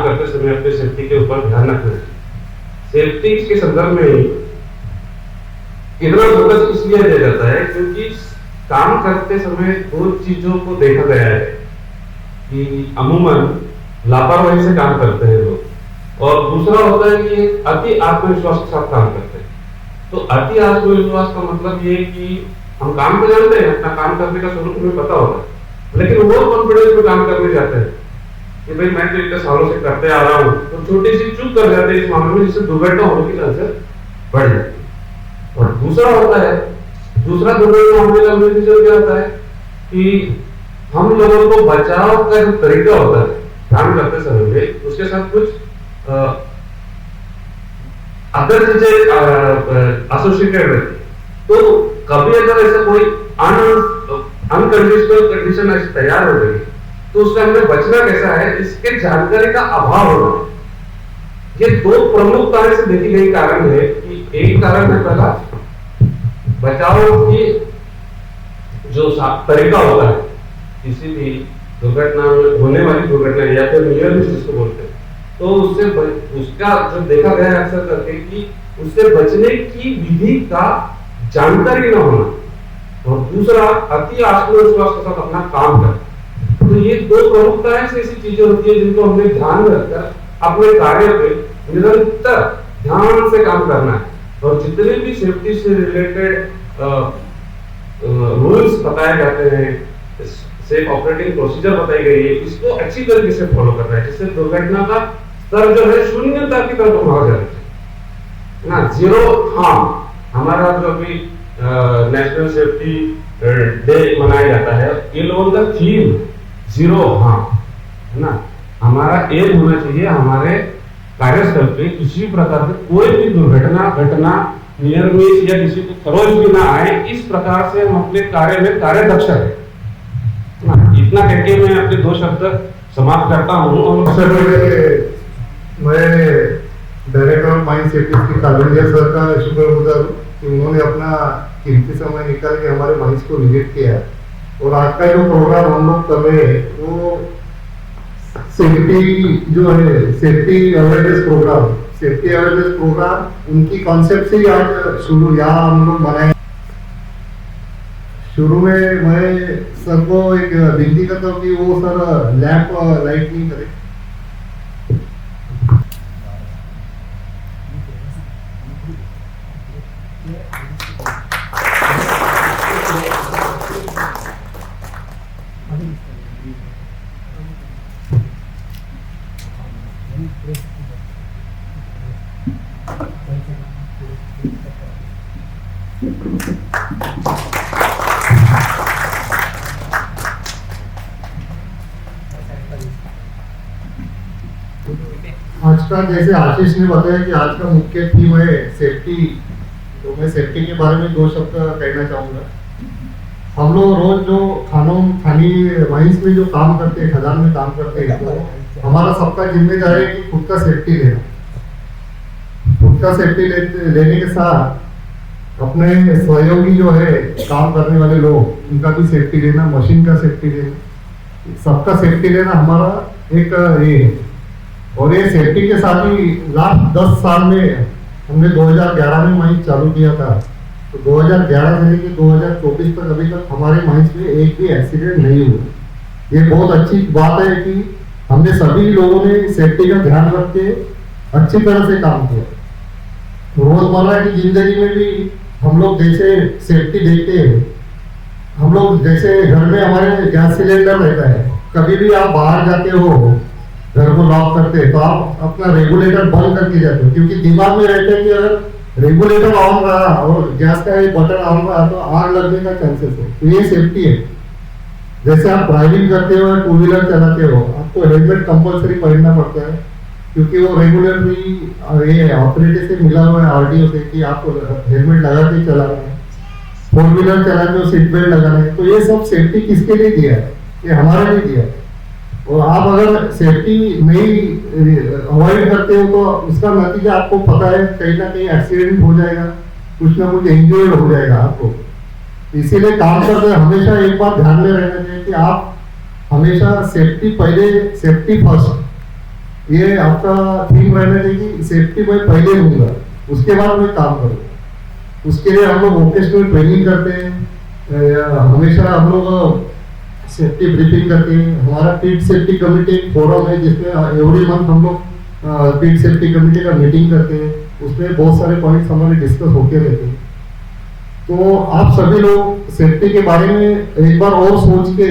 करते समय अपने सेफ्टी के ऊपर ध्यान रखना है। सेफ्टी के संदर्भ में ही इतना फोकस इसलिए दिया जाता है क्योंकि काम करते समय दो चीजों को देखा गया है कि अमूमन लापरवाही से काम करते हैं लोग, और दूसरा होता है कि अति आत्मविश्वास के साथ काम करते हैं। तो अति आत्मविश्वास का मतलब ये कि हम काम को जानते हैं, अपना काम करने का स्वरूप हमें पता होता है, लेकिन वो कॉन्फिडेंस में काम करने जाते हैं कि भाई मैं तो इतने सालों से करते आ रहा हूँ, तो छोटी सी चूक कर जाते हैं इस मामले में, जिससे दुर्घटना होने की चांसेस बढ़ जाती है। और दूसरा होता है, दूसरा दुर्घटना होने का रीजन क्या होता है कि हम लोगों को बचाव का जो तरीका होता है काम करते समय में, उसके साथ कुछ अदर चीजें एसोसिएटेड रहती है। तो कभी अगर ऐसा कोई अनकंडीशनल कंडीशन ऐसी तैयार हो गई तो उससे हमें बचना कैसा है, इसके जानकारी का अभाव होना। ये दो प्रमुख कारण से देखी गई कारण है कि एक कारण है पहला बचाव की जो तरीका होता है किसी भी दुर्घटना में होने वाली दुर्घटना या फिर नियर मिस जिसको बोलते हैं, तो उससे उसका जो देखा गया है अक्सर करके कि उससे बचने की विधि का जानकारी न होना, और दूसरा अति आत्मविश्वास के साथ अपना काम करना। तो ये दो प्रमुखताएं से ऐसी चीजें होती है जिनको हमने ध्यान में रखकर अपने कार्य पे निरंतर ध्यान से काम करना है। और जितने भी सेफ्टी से रिलेटेड रूल्स बताए जाते हैं, सेफ ऑपरेटिंग प्रोसीजर बताई गई है, इसको अच्छी तरीके से फॉलो करना है, जिससे दुर्घटना का स्तर जो है शून्यता की तरफ बढ़ा जाए ना, जीरो हार्म। हमारा जो अभी नेशनल सेफ्टी डे मनाया जाता है, ये लोगों का थीम जीरो हार्म है ना। हमारा एम होना चाहिए हमारे कार्यस्थल पे किसी भी प्रकार की कोई भी दुर्घटना घटना नियर मिस या किसी को खरोच भी ना आए, इस प्रकार से हम अपने कार्य में कार्यदक्ष है। इतना कहकर मैं अपने दो शब्द समाप्त करता हूँ। और सर मैं डायरेक्टर ऑफ माइन सेफ्टी की कालंदिया सर का शुक्रगुजार हूँ कि उन्होंने अपना कीमती समय निकाल के हमारे माइंस को विजिट किया है। और आज का जो प्रोग्राम हम लोग कर रहे हैं वो सेफ्टी जो है सेफ्टी अवेयरनेस प्रोग्राम उनकी कॉन्सेप्ट से ही आज शुरू यहाँ हम लोग बनाए। शुरू में मैं सर को एक विनती करता हूँ कि वो सर लैंप लाइट नहीं करे। आज का जैसे आशीष ने बताया कि आज का मुख्य थीम है सेफ्टी, तो मैं सेफ्टी के बारे में दो शब्द कहना चाहूँगा। हम लोग रोज जो खानी माइंस में जो काम करते हैं, खदान में काम करते हैं, तो हमारा सबका जिम्मेदारी है कि खुद का सेफ्टी लेना। खुद का सेफ्टी लेने के साथ अपने सहयोगी जो है काम करने वाले लोग उनका भी सेफ्टी लेना, मशीन का सेफ्टी लेना, सबका सेफ्टी लेना हमारा एक ये है। और ये सेफ्टी के साथ ही लास्ट 10 साल में हमने 2011 में माइंस चालू किया था, तो 2011 से लेकर 2024 तक अभी तक हमारे माइंस में एक भी एक्सीडेंट नहीं हुआ। ये बहुत अच्छी बात है कि हमने सभी लोगों ने सेफ्टी का ध्यान रख के अच्छी तरह से काम किया। रोजमर्रा की जिंदगी में भी हम लोग जैसे सेफ्टी देखते हैं, हम लोग जैसे घर में हमारे गैस सिलेंडर रहता है, कभी भी आप बाहर जाते हो घर को लॉक करते हैं तो आप अपना रेगुलेटर बंद करके जाते हो, क्योंकि दिमाग में रहता है कि अगर रेगुलेटर ऑन रहा और गैस का बटन ऑन रहा तो आग लगने का चांसेस है। तो ये सेफ्टी है। जैसे आप ड्राइविंग करते हो, टू व्हीलर चलाते हो, आपको हेलमेट कंपलसरी पहनना पड़ता है, क्योंकि वो रेगुलरली ये ऑपरेटर से मिला हुआ है आरटीओ से कि आपको हेलमेट लगा के चलाना है। 4 व्हीलर चलाते हो सीट बेल्ट लगाना है। तो ये सब सेफ्टी किसके लिए दिया है? ये हमारे लिए दिया है। और आप अगर सेफ्टी नहीं अवॉइड करते हो तो उसका नतीजा आपको पता है, कहीं ना कहीं एक्सीडेंट हो जाएगा, कुछ ना कुछ इंजर्ड हो जाएगा आपको। इसीलिए काम करते हमेशा एक बात ध्यान में रहना चाहिए कि आप हमेशा सेफ्टी पहले, सेफ्टी फर्स्ट। ये आपका थीम रहना चाहिए कि सेफ्टी मैं पहले लूंगा, उसके बाद मैं काम करूँगा। उसके लिए हम लोग वोकेशनल ट्रेनिंग करते हैं, हमेशा हम लोग सेफ्टी ब्रीफिंग करते हैं। हमारा पीट सेफ्टी कमेटी फोरम है जिसमें एवरी मंथ हम लोग पीट सेफ्टी कमेटी का मीटिंग करते हैं, उसमें बहुत सारे पॉइंट्स हमारे डिस्कस होते रहते हैं। तो आप सभी लोग सेफ्टी के बारे में एक बार और सोच के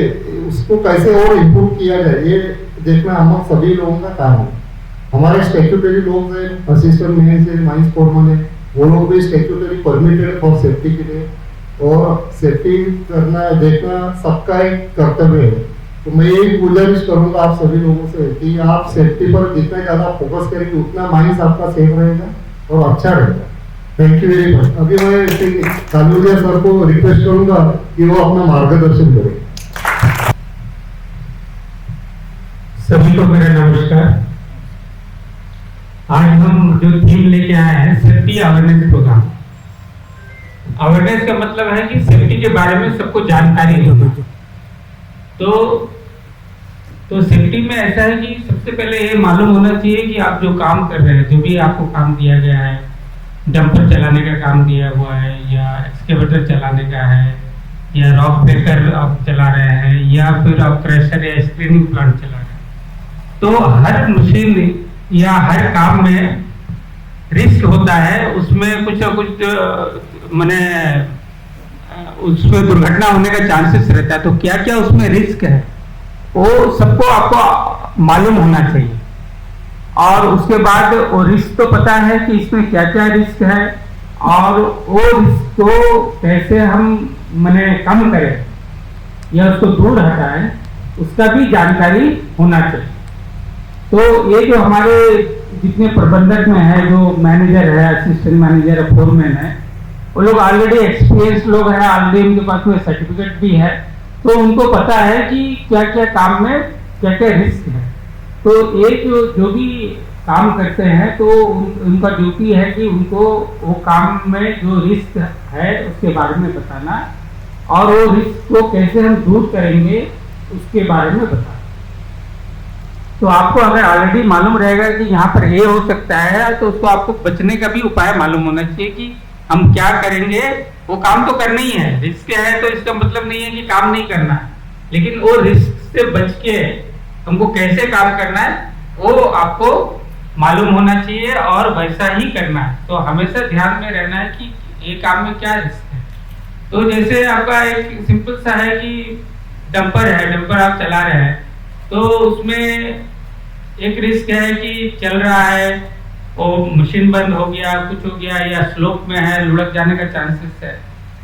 उसको कैसे और इम्प्रूव किया जाए, ये देखना हम सभी लोगों का काम है। हमारे स्टैट्यूटरी लोग हैं, असिस्टेंट मैनेजर, माइंस फोरमैन है, वो लोग भी स्टैट्यूटरी परमिटेड फॉर सेफ्टी के लिए, और सेफ्टी करना देखना सबका एक कर्तव्य है। तो मैं यही गुजारिश करूंगा आप सभी लोगों से कि आप सेफ्टी पर जितना ज़्यादा फोकस करेंगे उतना माइंड आपका सेफ रहेगा और अच्छा रहेगा। Thank you very much. अभी मैं कालूरिया सर को रिक्वेस्ट करूंगा कि वो अपना मार्गदर्शन करें। सभी को मेरा नमस्कार। आज हम जो थीम लेके आए हैं सेफ्टी अवेयरनेस प्रोग्राम। अवेयरनेस का मतलब है कि सेफ्टी के बारे में सबको जानकारी होगी। तो सेफ्टी में ऐसा है कि सबसे पहले ये मालूम होना चाहिए कि आप जो काम कर रहे हैं, जो भी आपको काम दिया गया है, डंपर चलाने का काम दिया हुआ है या एक्सकेवेटर चलाने का है या रॉक ब्रेकर आप चला रहे हैं या फिर आप क्रशर या स्क्रीनिंग प्लांट चला रहे हैं, तो हर मशीन या हर काम में रिस्क होता है। उसमें कुछ ना कुछ माने उसमें दुर्घटना होने का चांसेस रहता है। तो क्या क्या उसमें रिस्क है वो सबको आपको मालूम होना चाहिए, और उसके बाद वो रिस्क तो पता है कि इसमें क्या क्या रिस्क है और वो रिस्क को कैसे हम माने कम करें या उसको दूर हटाएं, उसका भी जानकारी होना चाहिए। तो ये जो हमारे जितने प्रबंधक में है, जो मैनेजर है, असिस्टेंट मैनेजर है, फोरमैन है, वो लोग ऑलरेडी एक्सपीरियंस लोग हैं, ऑलरेडी उनके पास में सर्टिफिकेट भी है, तो उनको पता है कि क्या क्या काम में क्या क्या रिस्क है। तो ये जो भी काम करते हैं तो उनका ड्यूटी है कि उनको वो काम में जो रिस्क है उसके बारे में बताना, और वो रिस्क को कैसे हम दूर करेंगे उसके बारे में बताना। तो आपको अगर ऑलरेडी मालूम रहेगा कि यहाँ पर ये हो सकता है, तो उसको आपको बचने का भी उपाय मालूम होना चाहिए कि हम क्या करेंगे। वो काम तो करना ही है, रिस्क है, तो इसका मतलब नहीं है कि काम नहीं करना है, लेकिन वो रिस्क से बच के हमको कैसे काम करना है वो आपको मालूम होना चाहिए और वैसा ही करना है। तो हमेशा ध्यान में रहना है कि ये काम में क्या रिस्क है। तो जैसे आपका एक सिंपल सा है कि डंपर है, डंपर आप चला रहे हैं, तो उसमें एक रिस्क है कि चल रहा है, वो मशीन बंद हो गया, कुछ हो गया, या स्लोप में है, लुढ़क जाने का चांसेस है।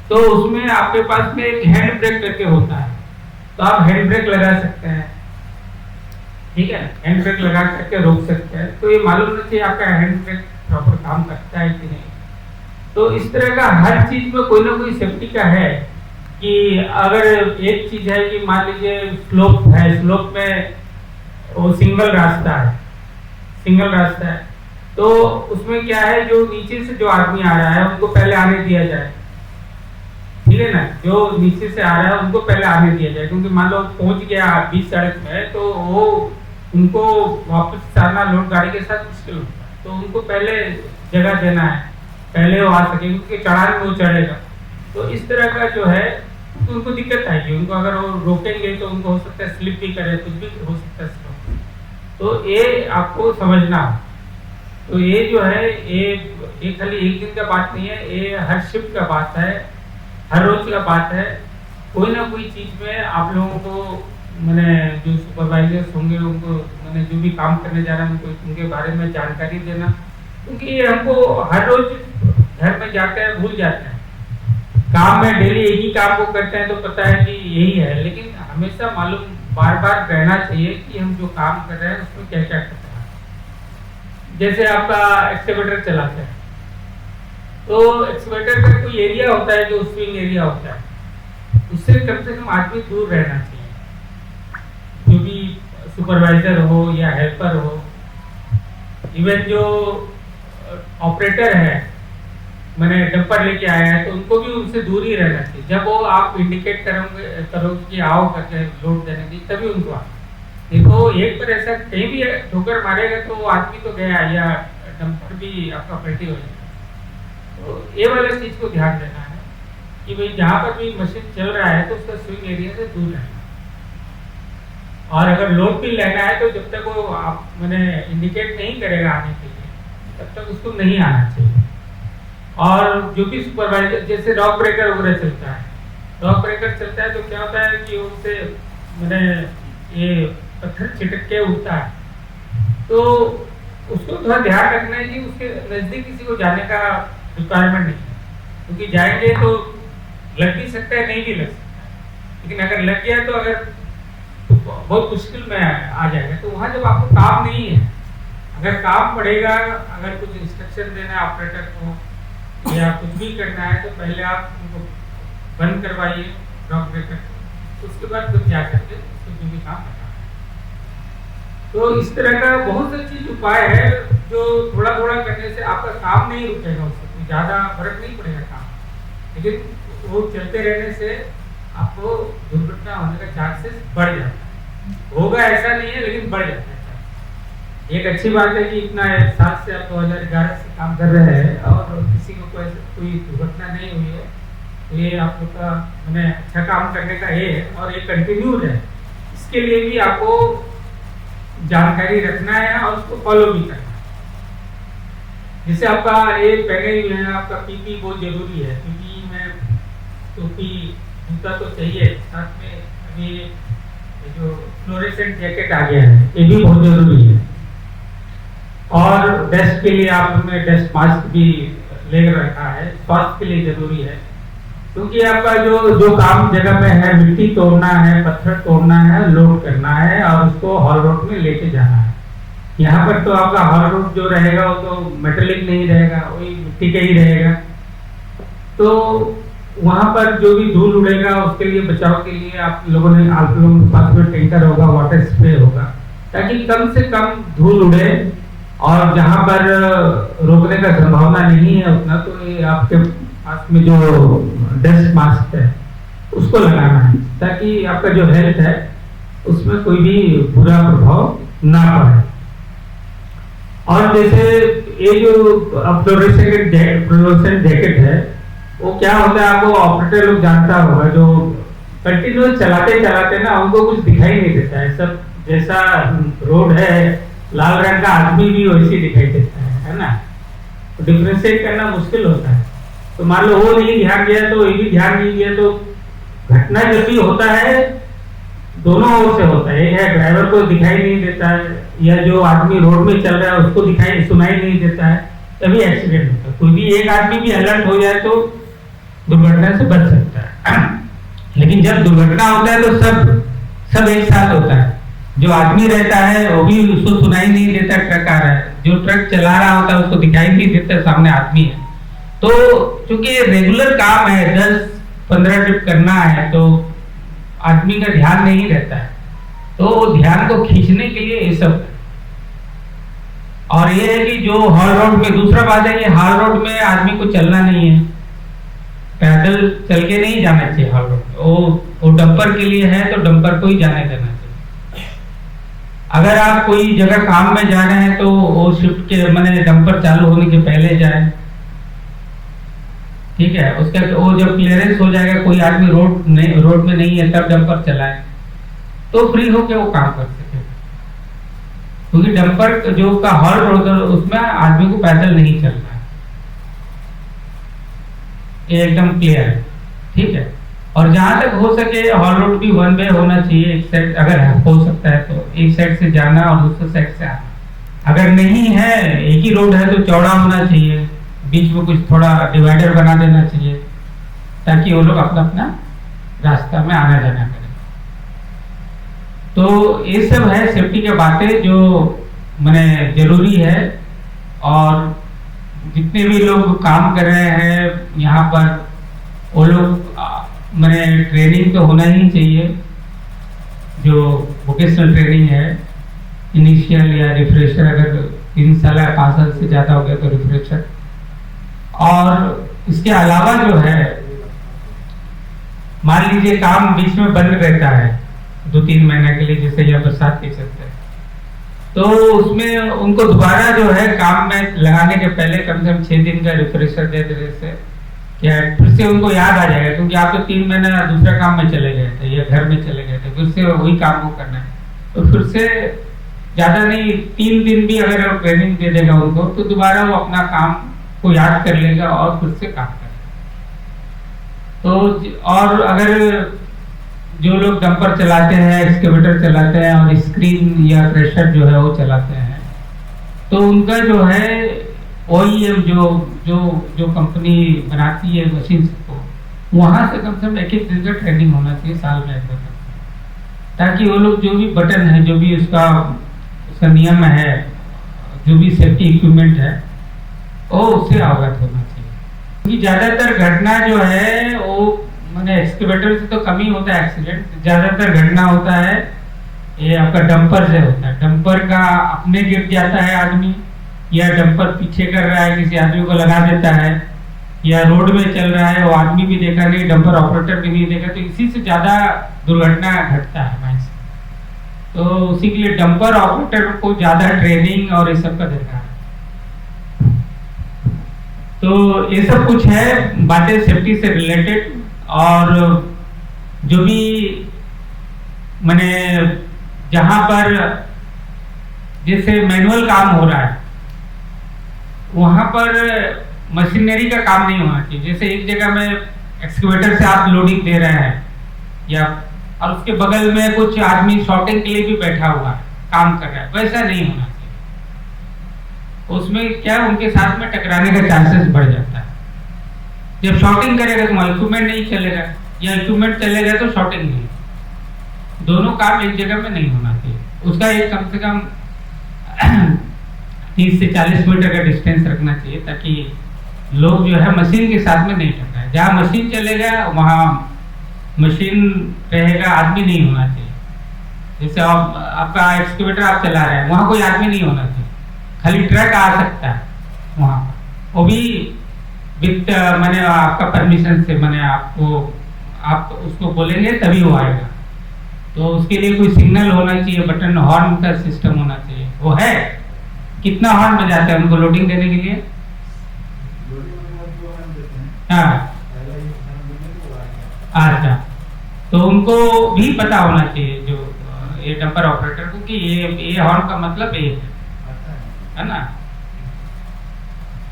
तो उसमें आपके पास में एक हैंड ब्रेक करके होता है, तो आप हैंड ब्रेक लगा सकते हैं, ठीक है, हैंड ब्रेक लगा करके रोक सकते हैं। तो ये मालूम नहीं चाहिए आपका हैंड ब्रेक प्रॉपर काम करता है कि नहीं। तो इस तरह का हर चीज में कोई ना कोई सेफ्टी का है कि अगर एक चीज है कि मान लीजिए स्लोप है, स्लोप में वो सिंगल रास्ता है, तो उसमें क्या है, जो नीचे से जो आदमी आ रहा है उनको पहले आने दिया जाए, ठीक है ना, जो नीचे से आ रहा है उनको पहले आने दिया जाए, क्योंकि मान लो पहुंच गया बीच सड़क में तो वो उनको वापस आना लोड गाड़ी के साथ मुश्किल होता है। तो उनको पहले जगह देना है, पहले वो आ सके, क्योंकि चढ़ान में वो चढ़ेगा। तो इस तरह का जो है तो उनको दिक्कत आएगी, उनको अगर वो रोकेंगे तो उनको हो सकता है स्लिप भी करे, कुछ भी हो सकता है। तो ये आपको समझना। तो ये जो है ये खाली एक दिन का बात नहीं है, ये हर शिफ्ट का बात है, हर रोज का बात है। कोई ना कोई चीज में आप लोगों को मैंने जो सुपरवाइजर्स होंगे उनको मैंने जो भी काम करने जा रहे हैं उनको उनके बारे में जानकारी देना, क्योंकि हमको हर रोज घर में जाते हैं भूल जाते हैं, काम में डेली एक ही काम को करते हैं तो पता है कि यही है, लेकिन हमेशा मालूम बार बार कहना चाहिए कि हम जो काम कर रहे हैं उसमें क्या क्या करते हैं। जैसे आपका एक्सकेवेटर चलाते हैं तो एक्सकेवेटर का कोई एरिया होता है जो स्विंग एरिया होता है, उससे कम से कम आदमी दूर रहना चाहिए, जो भी सुपरवाइजर हो या हेल्पर हो, इवन जो ऑपरेटर है मैंने डंपर लेके आया है तो उनको भी उनसे दूर ही रहना चाहिए। जब वो आप इंडिकेट करोगे कि आओ करके लोड देने की, तभी उनको आओ, देखो एक बार ऐसा कहीं भी ठोकर मारेगा तो वो आदमी तो गया या डंपर भी आपका पलटी हो जाएगा। तो ये वाले चीज को ध्यान देना है कि भाई जहाँ पर भी मशीन चल रहा है तो उसका स्विंग एरिया से दूर रहना। और अगर लोड भी लेना है तो जब तक वो आप मैंने इंडिकेट नहीं करेगा आने के लिए तब तक उसको नहीं आना चाहिए। और जो भी सुपरवाइजर जैसे रॉक ब्रेकर वगैरह चलता है, रॉक ब्रेकर चलता है तो क्या होता है कि उससे मैंने ये पत्थर छिटक के उठता है, तो उसको थोड़ा ध्यान रखना है कि उसके नजदीक किसी को जाने का रिक्वायरमेंट नहीं है, क्योंकि जाएंगे तो लग भी सकता है, नहीं भी लग सकता है। लेकिन अगर लग गया तो अगर तो बहुत मुश्किल में आ जाएगा। तो वहाँ जब आपको काम नहीं है, अगर काम पड़ेगा, अगर कुछ इंस्ट्रक्शन देना है ऑपरेटर को या कुछ भी करना है, तो पहले आप उनको बंद करवाइए रॉक ब्रेकर, उसके बाद फिर जा करके उसको जो भी काम करना है। तो इस तरह का बहुत से चीज उपाय है जो थोड़ा थोड़ा करने से आपका काम नहीं रुकेगा, उससे ज़्यादा फर्क नहीं पड़ेगा काम, लेकिन वो चलते रहने से आपको दुर्घटना होने का चांसेस बढ़ जाता है। होगा ऐसा नहीं है, लेकिन बढ़ जाता है। एक अच्छी बात है कि इतना 7 से आप 2011 से काम कर रहे हैं और किसी को कोई दुर्घटना नहीं हुई है, तो ये आप लोग का मैंने अच्छा काम करने का ये है और ये कंटिन्यू है। इसके लिए भी आपको जानकारी रखना है और उसको फॉलो भी करना है। जैसे आपका ये पहले ही है, आपका पीपी बहुत जरूरी है। पीपी में टोपी जूता तो चाहिए, साथ में अभी ये जो फ्लोरेसेंट जैकेट आ गया है ये भी बहुत जरूरी है। और डस्ट के लिए आपने डस्ट मास्क भी ले रखा है, स्वास्थ्य के लिए जरूरी है, क्योंकि आपका जो काम जगह में है, मिट्टी तोड़ना है, पत्थर तोड़ना है, लोड करना है और उसको हॉल रोड में लेके जाना है। यहाँ पर तो आपका हॉल रोड जो रहेगा वो तो मेटेलिक नहीं रहेगा, वही मिट्टी का ही रहेगा। तो वहाँ पर जो भी धूल उड़ेगा उसके लिए बचाव के लिए आप लोगों के पास में टैंकर होगा, वाटर स्प्रे होगा, ताकि कम से कम धूल उड़े। और जहाँ पर रोकने का संभावना नहीं है उतना, तो ये आपके पास में जो डस्ट मास्क है उसको लगाना है, ताकि आपका जो हेल्थ है उसमें कोई भी बुरा प्रभाव ना पड़े। और जैसे ये जो फ्लोरोसेंट जैकेट है वो क्या होता है, आपको ऑपरेटर लोग जानता होगा, जो कंटिन्यूस चलाते चलाते ना उनको कुछ दिखाई नहीं देता है। सब जैसा रोड है, लाल रंग का आदमी भी वैसे दिखाई देता है ना, तो डिफ्रेंशिएट करना मुश्किल होता है। तो मान लो वो नहीं ध्यान दिया तो ये भी ध्यान नहीं दिया, तो घटना जब भी होता है दोनों ओर से होता है। एक है ड्राइवर को दिखाई नहीं देता है, या जो आदमी रोड में चल रहा है उसको सुनाई नहीं देता है, तभी एक्सीडेंट होता है। कोई भी एक आदमी भी अलर्ट हो जाए तो दुर्घटना से बच सकता है। लेकिन जब दुर्घटना होता है तो सब एक साथ होता है। जो आदमी रहता है वो भी उसको सुनाई नहीं देता, ट्रक आ रहा है, जो ट्रक चला रहा होता है उसको दिखाई नहीं देता सामने आदमी है। तो चूंकि रेगुलर काम है, 10-15 ट्रिप करना है, तो आदमी का ध्यान नहीं रहता है, तो ध्यान को खींचने के लिए ये सब। और ये है कि जो हॉल रोड में, दूसरा बात है कि हॉल रोड में आदमी को चलना नहीं है, पैदल चल के नहीं जाना चाहिए हॉल रोड में। वो डंपर के लिए है तो डंपर को ही जाने देना चाहिए। अगर आप कोई जगह काम में जा रहे हैं तो वो शिफ्ट के मैंने डंपर चालू होने के पहले जाए, ठीक है। उसके वो जब क्लियरेंस हो जाएगा, कोई आदमी रोड में नहीं है, तब डंपर चलाए तो फ्री होके वो काम कर सके। क्योंकि डंपर जो का हॉल रोड है उसमें आदमी को पैदल नहीं चलना है, ये एकदम क्लियर है, ठीक है। और जहां तक हो सके हॉल रोड भी 1 वे होना चाहिए। एक साइड अगर हो सकता है तो एक साइड से जाना और दूसरे साइड से आना। अगर नहीं है, एक ही रोड है तो चौड़ा होना चाहिए, बीच में कुछ थोड़ा डिवाइडर बना देना चाहिए, ताकि वो लोग अपना अपना रास्ता में आना जाना करें। तो ये सब है सेफ्टी की बातें जो मैंने जरूरी है। और जितने भी लोग काम कर रहे हैं यहाँ पर, वो लोग मैंने ट्रेनिंग तो होना ही चाहिए, जो वोकेशनल ट्रेनिंग है, इनिशियल या रिफ्रेशर, अगर 3 साल या 5 साल से ज़्यादा हो गया तो रिफ्रेशर। और इसके अलावा जो है, मान लीजिए काम बीच में बंद रहता है 2-3 महीने के लिए, जैसे यह बरसात के चलते। तो उसमें उनको दोबारा जो है काम में लगाने के पहले कम से कम 6 दिन का रिफ्रेशर दे देने से क्या फिर से उनको याद आ जाएगा, क्योंकि आप तो 3 महीना दूसरा काम में चले गए थे या घर में चले गए थे, फिर से वही काम को करना है। तो फिर से ज्यादा नहीं 3 दिन भी अगर आप ट्रेनिंग दे देगा उनको, तो दोबारा वो अपना काम को याद कर लेगा और फिर से काम करेगा। तो और अगर जो लोग डंपर चलाते हैं, एक्सकेवेटर चलाते हैं और स्क्रीन या क्रेशर जो है वो चलाते हैं, तो उनका जो है OEM जो कंपनी बनाती है मशीन को, वहां से कम से कम 1 दिन का ट्रेनिंग होना चाहिए साल में 1 बार, ताकि वो लोग जो भी बटन है, जो भी उसका नियम है, जो भी सेफ्टी इक्विपमेंट है, वो उससे अवगत होना चाहिए। क्योंकि ज्यादातर घटना जो है वो मैंने एक्सकेवेटर से तो कम ही होता है एक्सीडेंट, ज्यादातर घटना होता है ये आपका डंपर से होता है। डंपर का अपने गिर जाता है आदमी, या डंपर पीछे कर रहा है किसी आदमी को लगा देता है, या रोड में चल रहा है वो आदमी भी देखा नहीं, डंपर ऑपरेटर भी नहीं देखा, तो इसी से ज्यादा दुर्घटना घटता है वहीं से। तो उसी के लिए डंपर ऑपरेटर को ज्यादा ट्रेनिंग और ये सब का दरकार है। तो ये सब कुछ है बातें सेफ्टी से रिलेटेड। और जो भी मैंने जहां पर जैसे मैनुअल काम हो रहा है, वहां पर मशीनरी का काम नहीं होना चाहिए। जैसे एक जगह में एक्सकेवेटर से आप लोडिंग दे रहे हैं, या और उसके बगल में कुछ आदमी शॉर्टिंग के लिए भी बैठा हुआ है, काम कर रहा है, वैसा नहीं होना चाहिए। उसमें क्या उनके साथ में टकराने का चांसेस बढ़ जाता है। जब शॉर्टिंग करेगा तो इक्विपमेंट नहीं चलेगा, या इक्विपमेंट चलेगा तो शॉर्टिंग नहीं, दोनों काम एक जगह में नहीं होना चाहिए। उसका एक कम से कम 30 से 40 मीटर का डिस्टेंस रखना चाहिए, ताकि लोग जो है मशीन के साथ में नहीं टकराए। जहाँ मशीन चलेगा वहाँ मशीन रहेगा, आदमी नहीं होना चाहिए। जैसे आपका एक्सकेवेटर आप चला रहे हैं, वहाँ कोई आदमी नहीं होना चाहिए, खाली ट्रक आ सकता है वहाँ, वो भी विथ मैंने आपका परमिशन से, मैंने आप उसको बोलेंगे तभी वो आएगा। तो उसके लिए कोई सिग्नल होना चाहिए, बटन हॉर्न का सिस्टम होना चाहिए। वो है कितना हॉर्न बजाते हैं उनको लोडिंग देने के लिए? हाँ, अच्छा, तो उनको भी पता होना चाहिए जो ये डंपर ऑपरेटर को, कि ये हॉर्न का मतलब ये है ना।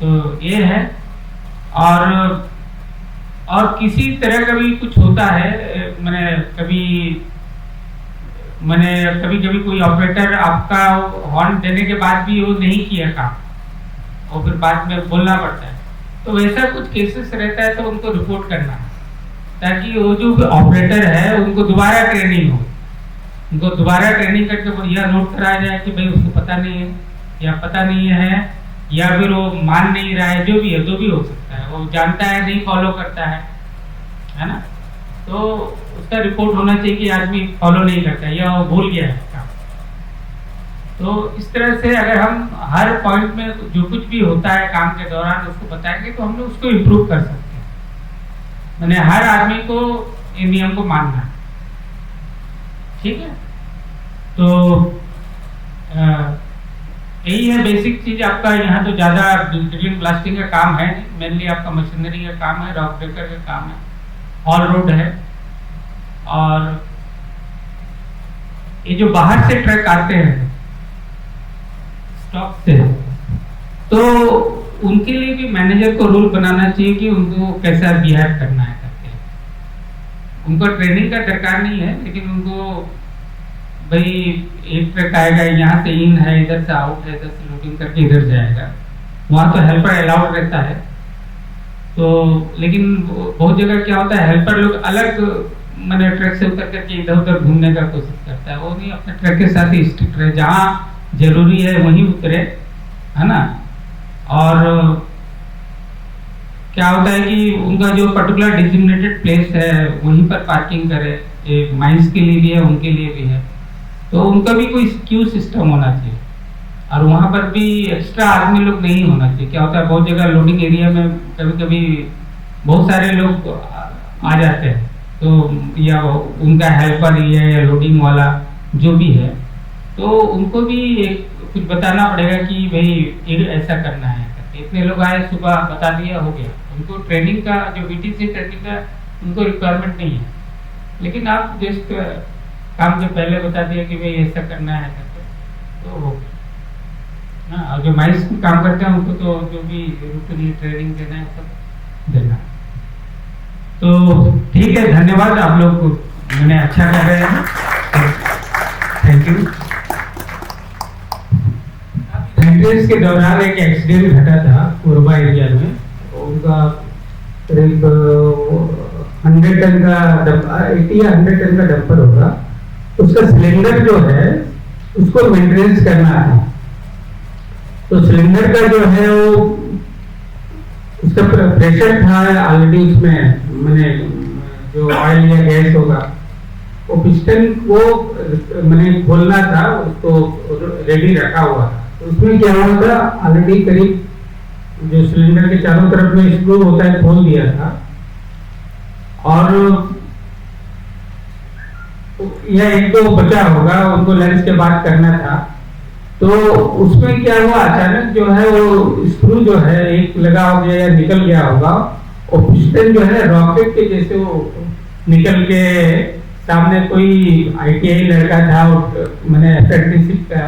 तो ये है। और किसी तरह का भी कुछ होता है, मैंने कभी कोई ऑपरेटर आपका हॉर्न देने के बाद भी वो नहीं किया काम और फिर बाद में बोलना पड़ता है, तो वैसा कुछ केसेस रहता है तो उनको रिपोर्ट करना, ताकि वो जो ऑपरेटर है उनको दोबारा ट्रेनिंग हो, उनको दोबारा ट्रेनिंग करके यह नोट कराया जाए कि भाई उसको पता नहीं है, या पता नहीं है, या फिर वो मान नहीं रहा है, जो भी है, जो भी हो सकता है, वो जानता है नहीं फॉलो करता है ना। तो उसका रिपोर्ट होना चाहिए कि आदमी फॉलो नहीं करता है या वो भूल गया है काम। तो इस तरह से अगर हम हर पॉइंट में जो कुछ भी होता है काम के दौरान उसको बताएंगे, तो हम लोग उसको इम्प्रूव कर सकते हैं। मैंने हर आदमी को इन नियम को मानना है, ठीक है। तो यही है बेसिक चीज आपका। यहाँ तो ज्यादा ड्रिलिंग ब्लास्टिंग का काम है, मेनली आपका मशीनरी का काम है, रॉक ब्रेकर का काम है, ऑल रोड है। और ये जो बाहर से ट्रक आते हैं स्टॉक से, तो उनके लिए भी मैनेजर को रूल बनाना चाहिए कि उनको कैसा बिहेव करना है करके। उनको ट्रेनिंग का दरकार नहीं है, लेकिन उनको भाई एक ट्रक आएगा, यहाँ से इन है, इधर से आउट है, इधर से लोडिंग करके इधर जाएगा, वहाँ तो हेल्पर अलाउड रहता है। तो लेकिन बहुत जगह क्या होता है, हेल्पर लोग अलग मैंने ट्रक से उतर करके इधर उधर घूमने का कोशिश करता है। वो नहीं, अपने ट्रक के साथ ही स्ट्रिक्ट रहे, जहाँ जरूरी है वहीं उतरे, है ना। और क्या होता है कि उनका जो पर्टिकुलर डिजिग्नेटेड प्लेस है वहीं पर पार्किंग करे, ये माइंस के लिए भी है, उनके लिए भी है। तो उनका भी कोई क्यू सिस्टम होना चाहिए, और वहाँ पर भी एक्स्ट्रा आदमी लोग नहीं होना चाहिए। क्या होता है, बहुत जगह लोडिंग एरिया में कभी कभी बहुत सारे लोग आ जाते हैं, तो या उनका हेल्पर या लोडिंग वाला जो भी है, तो उनको भी कुछ बताना पड़ेगा कि भाई ये ऐसा करना है करके। इतने लोग आए, सुबह बता दिया, हो गया। उनको ट्रेनिंग का जो बीटीसी ट्रेनिंग का उनको रिक्वायरमेंट नहीं है, लेकिन आप जस्ट काम के पहले बता दिया कि भाई ऐसा करना है करके, तो हो गया ना। और जो माइंस में काम करते हैं उनको तो जो भी रूटीन ट्रेनिंग देना है सब देना। तो ठीक है, धन्यवाद। आप लोग मैंने अच्छा कर रहे हैं, थैंक यू। मेंटेनेंस के दौरान एक एक्सीडेंट घटा था कोरबा एरिया में। उनका करीब 100 टन का 80 या 100 टन का डंपर होगा। उसका सिलेंडर जो है उसको मेंटेनेंस करना था। तो सिलेंडर का जो है वो उसका प्रेशर था ऑलरेडी, उसमें मैंने जो ऑयल या गैस होगा वो पिस्टन को मैंने खोलना था, उसको रेडी रखा हुआ था। तो उसमें क्या हुआ था, ऑलरेडी करीब जो सिलेंडर के चारों तरफ में स्क्रू होता है खोल दिया था, और यह एक दो बचा होगा, उनको लंच के बाद करना था। तो उसमें क्या हुआ, अचानक जो है वो स्क्रू जो है एक लगा हो गया या निकल गया होगा, और पिस्टन जो है रॉकेट के जैसे वो निकल के सामने कोई ITI लड़का था, मैंने अप्रेंटिसशिप का,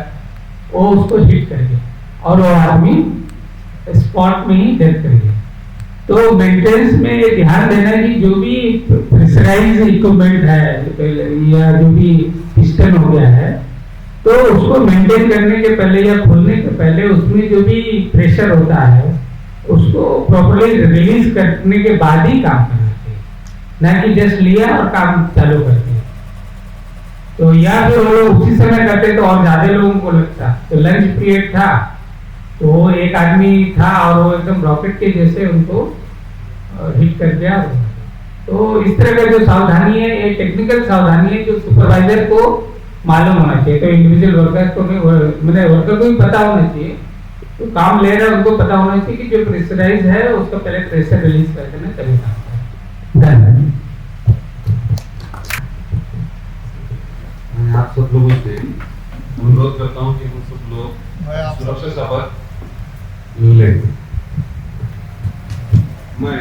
वो उसको हिट कर गया और वो आदमी स्पॉट में ही डेथ कर गया। तो मेंटेनेंस में ये ध्यान देना कि जो भी प्रेशराइज इक्विपमेंट है या जो भी पिस्टन हो गया है, तो उसको मेंटेन करने के पहले या खोलने के पहले उसमें जो भी प्रेशर होता है उसको प्रॉपर्ली रिलीज करने के बाद ही काम करना चाहिए, ना कि जस्ट लिया और काम चालू कर दिया। तो या जो लोग उसी समय करते तो और ज्यादा लोगों को लगता। तो लंच पीरियड था, तो वो एक आदमी था और वो एकदम रॉकेट के जैसे उनको हिट कर दिया। तो इस तरह का जो सावधानी है, ये टेक्निकल सावधानी है जो सुपरवाइजर को मालूम होना चाहिए। तो इंडिविजुअल वर्कर को मतलब वर्कर को भी पता होना चाहिए, तो काम ले रहे हैं उनको पता होना चाहिए कि जो प्रेशराइज है उसका पहले प्रेशर रिलीज कर देना, तभी काम करें। धन्यवाद। मैं आप सब लोगों से अनुरोध करता हूँ कि हम सब लोग सुरक्षा शपथ लें। मैं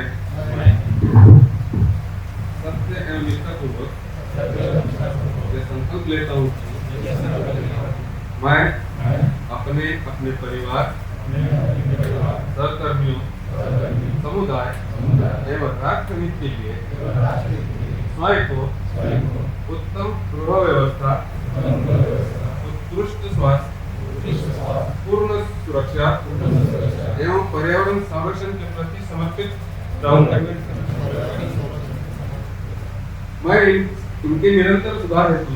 सत्य एवं निष्ठापूर्वक यह संकल्प लेता हूँ कि मैं अपने अपने परिवार, सहकर्मियों, समुदाय एवं राष्ट्र हित के लिए स्वयं को उत्तम गृह व्यवस्था, उत्कृष्ट स्वास्थ्य, पूर्ण सुरक्षा एवं पर्यावरण संरक्षण के प्रति समर्पित रहूंगा। मैं इनके निरंतर सुधार हेतु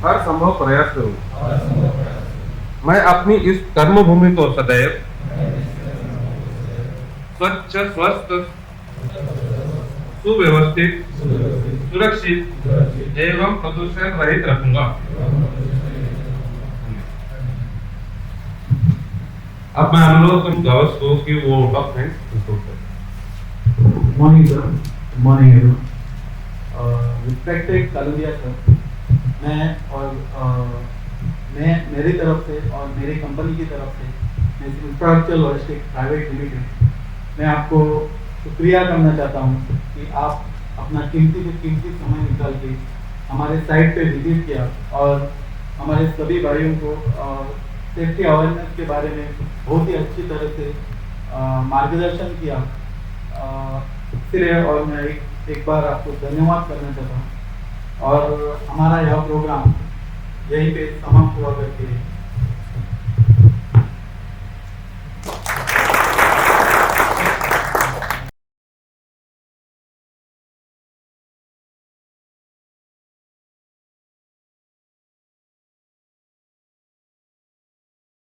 हर संभव प्रयास करूंगा। मैं अपनी इस कर्मभूमि को सदैव स्वच्छ, स्वस्थ, सुव्यवस्थित, सुरक्षित एवं प्रदूषण रहित रखूंगा। अब मैं अनुरोध करूंगा उसको कि वो document. Morning sir, morning everyone. Respected Kaludiya sir, मैं मेरी तरफ से और मेरी कंपनी की तरफ से इंफ्रास्ट्रक्चर लॉजिस्टिक प्राइवेट लिमिटेड, मैं आपको शुक्रिया करना चाहता हूँ कि आप अपना कीमती से कीमती समय निकाल के हमारे साइट पे विजिट किया और हमारे सभी भाइयों को सेफ्टी अवेयरनेस के बारे में बहुत ही अच्छी तरह से मार्गदर्शन किया। इसलिए और मैं एक बार आपको धन्यवाद करना चाहता हूँ, और हमारा यह प्रोग्राम यहीं पे समाप्त हुआ करके